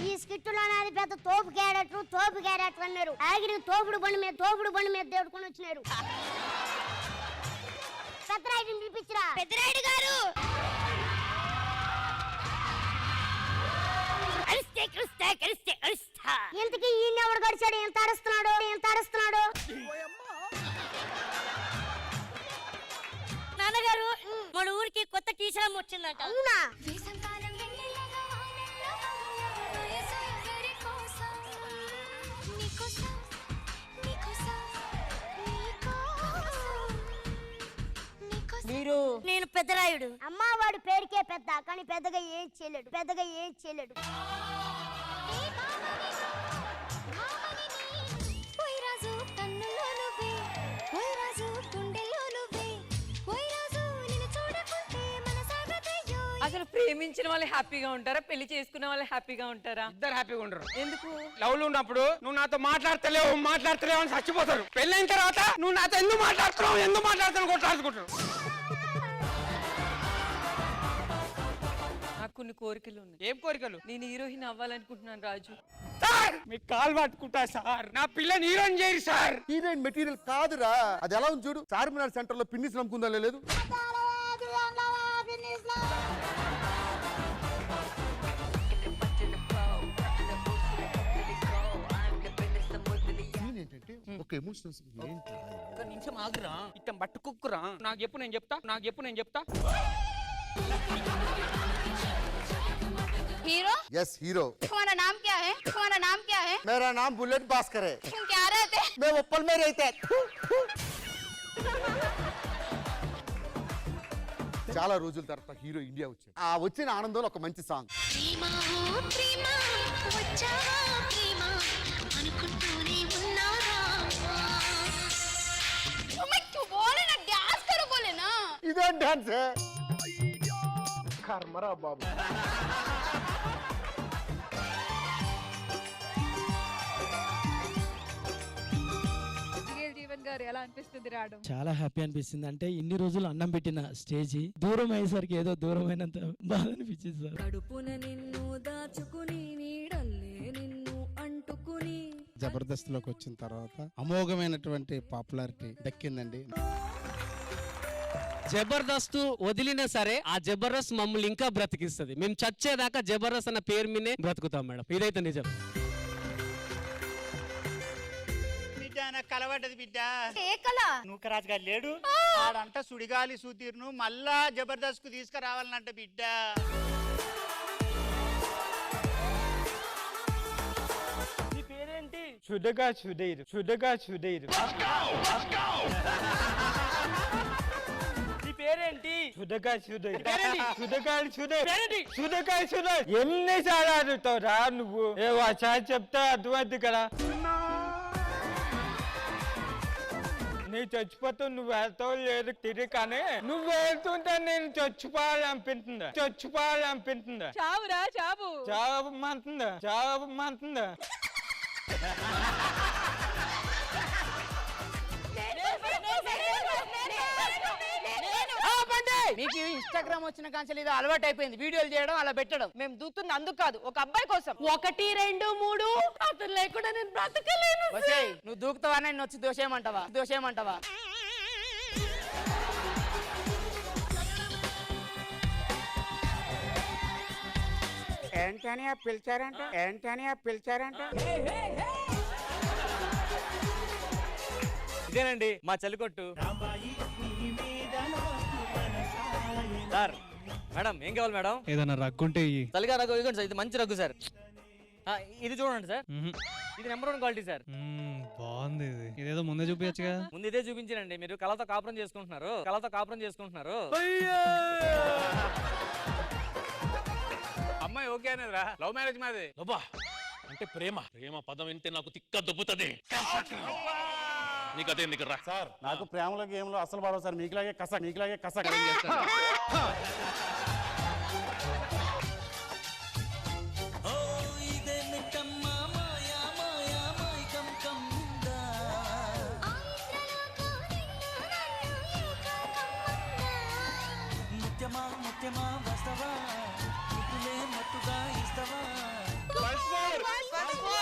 ఈ స్కిట్టులో నాది పెద్ద తోపు క్యారెక్టర్ అన్నారు. ఆగిరి తోపుడు బండి మీద దేవుడుకొని వచ్చినారు. పెద్దరాయుడిని పిలిపించరా. పెద్దరాయుడు గారు ఇంతకీ ఈయన ఎవడు గడిచాడు? ఎంత అరుస్తున్నాడు? నాన్నగారు మన ఊరికి కొత్త టీచర్ వచ్చిందంట. అవునా? మీరు నేను పెద్దరాయుడు. అమ్మా వాడు పేరుకే పెద్ద, కానీ పెద్దగా ఏం చేయలేడు. అసలు ప్రేమించిన వాళ్ళు హ్యాపీగా ఉంటారా, పెళ్లి చేసుకున్న వాళ్ళు హ్యాపీగా ఉంటారా? ఇద్దరు హ్యాపీగా ఉండరు. ఎందుకు? లవ్ లో ఉన్నప్పుడు నువ్వు నాతో మాట్లాడతలేవు అని చచ్చిపోతారు. పెళ్ళైన తర్వాత నువ్వు నాతో ఎందుకు మాట్లాడుతున్నావు కొట్లాడుకుంటారు. నాకు కొన్ని కోరికలు ఉన్నాయి. ఏం కోరికలు? నేను హీరోయిన్ అవ్వాలనుకుంటున్నాను రాజు. సార్ మీ కాల్ పట్టుకుంటా సార్, నా పిల్లని హీరోయిన్ చేయరు సార్. హీరోయిన్ మెటీరియల్ కాదురా, అది ఎలా ఉంది చూడు. చార్మినార్ సెంటర్ లో పిన్నిస్ నమ్ముకుందా లేదు. ఒక ఎమోషనల్స్ నిమిషం ఆగురా, ఇట్టం పట్టుకుక్కురా. నాకు చెప్పు నేను చెప్తా. हीरो? Yes hero. तुम्हारा नाम क्या है? मेरा नाम बुलेट भास्कर है। तुम क्या रहते? मैं उप्पल में रहते। చాలా రోజుల తర్వాత హీరో ఇండియా వచ్చాడు. ఆ వచ్చిన ఆనందంలో ఒక మంచి సాంగ్. ఇదే డాన్స్ కర్మరా బాబు. ఎలా అనిపిస్తుంది రావడం? చాలా హ్యాపీ అనిపిస్తుంది. అంటే ఇన్ని రోజులు అన్నం పెట్టిన స్టేజ్ దూరం అయ్యేసరికి ఏదో దూరమైనంత బాధ అనిపించింది సార్. కడుపున నిన్ను దాచుకుని నీడల్లే నిన్ను అంటుకుని జబర్దస్త్ లోకి వచ్చిన తర్వాత అమోఘమైనటువంటి పాపులారిటీ దక్కిందండి. జబర్దస్త్ వదిలినా సరే ఆ జబర్దస్త్ మమ్మల్ని ఇంకా బ్రతికిస్తుంది. మేము చచ్చేదాకా జబర్దస్త్ అన్న పేరు మీదే బ్రతుకుతాం మేడం, ఇదైతే నిజం. కలవడ్డది బిడ్డ. ఏ కళ? నూకరాజు గారు లేడు, ఆడంట సుడిగాలి సుధీర్ను మళ్ళా జబర్దస్త్ కు తీసుకురావాలనంట బిడ్డ. నీ పేరేంటి? సుధగా సుధీర్. నీ పేరేంటి? సుధగా. ఎన్నిసార్లు అడుగుతావు రా నువ్వు? చెప్తా అర్థమైంది కదా. నీ చచ్చిపోతావు, నువ్వు వెళ్తావు లేదు తిరిగి, కానీ నువ్వు వెళ్తుంటే నేను చచ్చిపోవాలనిపించిందా? చావురా చావు. చావమంటుందా? మీకు ఇన్స్టాగ్రామ్ వచ్చిన కాంచెలు ఇది అలవాటు అయిపోయింది, వీడియోలు చేయడం అలా పెట్టడం. మేము దూతుంది అందుకు కాదు, ఒక అబ్బాయి కోసం. 1 2 3 అతను లేకుండా నేను బ్రతకలేను. నువ్వు దూకుతావా, నేను వచ్చి దోషేయమంటావా? ఏంటని పిలిచారంట. ఇదేనండి మా చలికొట్టు సార్. మేడం ఏం కావాలి మేడం? ఏదైనా రగ్గుంటే చలిగా రగ్గు ఇవ్వండి సార్, ఇది మంచి రగ్గు సార్. ఇది చూడండి సార్, ఇది నెంబర్ 1 క్వాలిటీ సార్. బాగుంది. ఇదేదో ముందే చూపించగా. ముందు ఇదే చూపించానండి, మీరు కళతో కాపురం చేసుకుంటున్నారు. అమ్మాయి ఓకే అనేదిరా, లవ్ మ్యారేజ్ మాది. అంటే ప్రేమ పదం వింటే నాకు తిక్క దొబ్బుతుంది. నీకు అదే రా సార్, నాకు ప్రేమలో గేమ్లో అసలు పడవు సార్. మీకులాగే కస ముత్యమా వస్తవా, మత్తుగా ఇస్తవా. First floor.